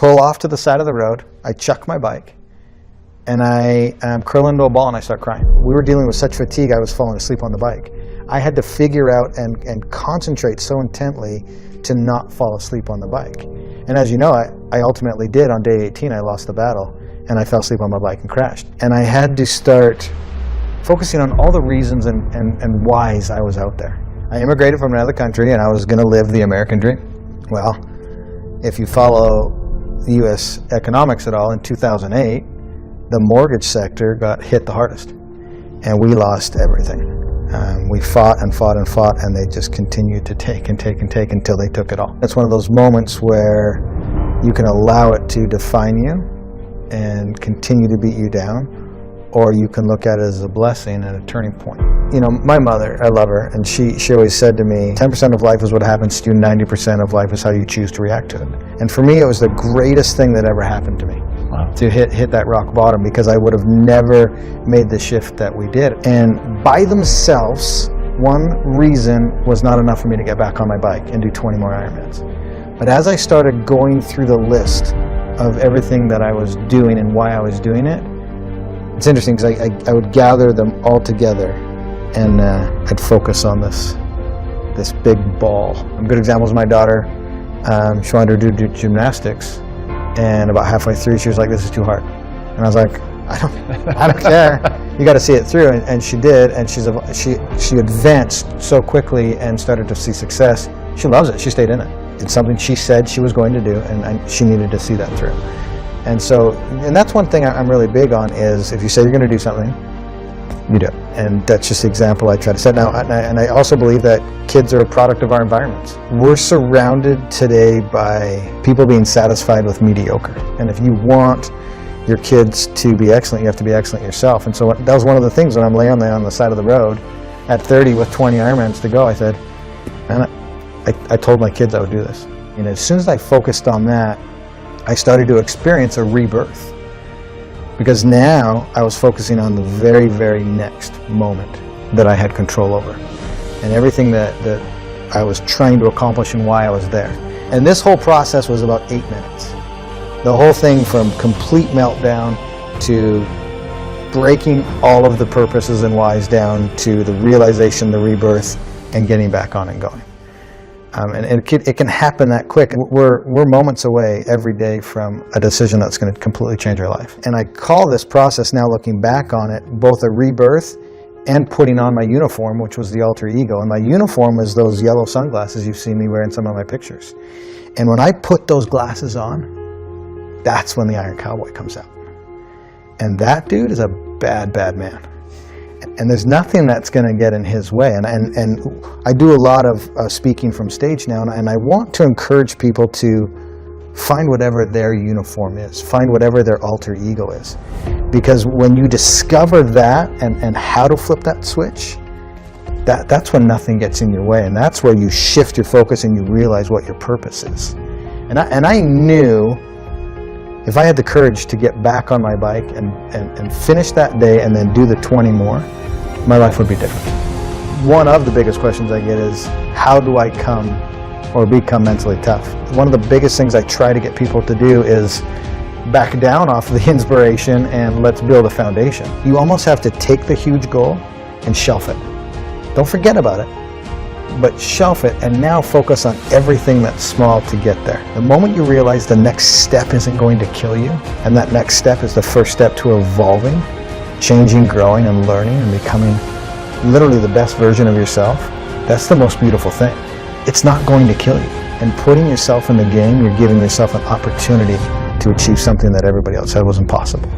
pull off to the side of the road, I chuck my bike, and I curl into a ball and I start crying. We were dealing with such fatigue, I was falling asleep on the bike. I had to figure out and concentrate so intently to not fall asleep on the bike. And as you know, I ultimately did. On day 18, I lost the battle, and I fell asleep on my bike and crashed. And I had to start focusing on all the reasons and whys I was out there. I immigrated from another country, and I was going to live the American dream. Well, if you follow U.S. economics at all, in 2008, the mortgage sector got hit the hardest, and we lost everything. We fought and fought and fought, and they just continued to take and take and take until they took it all. It's one of those moments where you can allow it to define you and continue to beat you down, or you can look at it as a blessing and a turning point. You know, my mother, I love her, and she always said to me, 10% of life is what happens to you, 90% of life is how you choose to react to it. And for me, it was the greatest thing that ever happened to me. Wow. To hit that rock bottom, because I would have never made the shift that we did. And by themselves, one reason was not enough for me to get back on my bike and do 20 more Ironmans. But as I started going through the list of everything that I was doing and why I was doing it, it's interesting because I would gather them all together, and I'd focus on this big ball. A good example is my daughter. She wanted to do gymnastics, and about halfway through she was like, "This is too hard," and I was like, I don't care. You got to see it through, and she did, and she advanced so quickly and started to see success. She loves it. She stayed in it. It's something she said she was going to do, and she needed to see that through. And so, and that's one thing I'm really big on, is if you say you're going to do something, you do. And that's just the example I try to set now. And I also believe that kids are a product of our environments. We're surrounded today by people being satisfied with mediocre. And if you want your kids to be excellent, you have to be excellent yourself. And so that was one of the things when I'm laying there on the side of the road at 30 with 20 Ironmans to go, I said, man, I told my kids I would do this. And as soon as I focused on that, I started to experience a rebirth, because now I was focusing on the very, very next moment that I had control over, and everything that I was trying to accomplish and why I was there. And this whole process was about 8 minutes. The whole thing, from complete meltdown to breaking all of the purposes and whys down to the realization, the rebirth, and getting back on and going. And it can happen that quick. We're moments away every day from a decision that's going to completely change our life. And I call this process, now looking back on it, both a rebirth and putting on my uniform, which was the alter ego. And my uniform was those yellow sunglasses you've seen me wear in some of my pictures. And when I put those glasses on, that's when the Iron Cowboy comes out. And that dude is a bad, bad man. And there's nothing that's going to get in his way. And I do a lot of speaking from stage now, and I want to encourage people to find whatever their uniform is, find whatever their alter ego is. Because when you discover that and how to flip that switch, that's when nothing gets in your way. And that's where you shift your focus and you realize what your purpose is. And I knew if I had the courage to get back on my bike and finish that day and then do the 20 more, my life would be different. One of the biggest questions I get is, how do I become mentally tough? One of the biggest things I try to get people to do is back down off the inspiration and let's build a foundation. You almost have to take the huge goal and shelf it. Don't forget about it, but shelf it and now focus on everything that's small to get there. The moment you realize the next step isn't going to kill you, and that next step is the first step to evolving, changing, growing, and learning, and becoming literally the best version of yourself, that's the most beautiful thing. It's not going to kill you. And putting yourself in the game, you're giving yourself an opportunity to achieve something that everybody else said was impossible.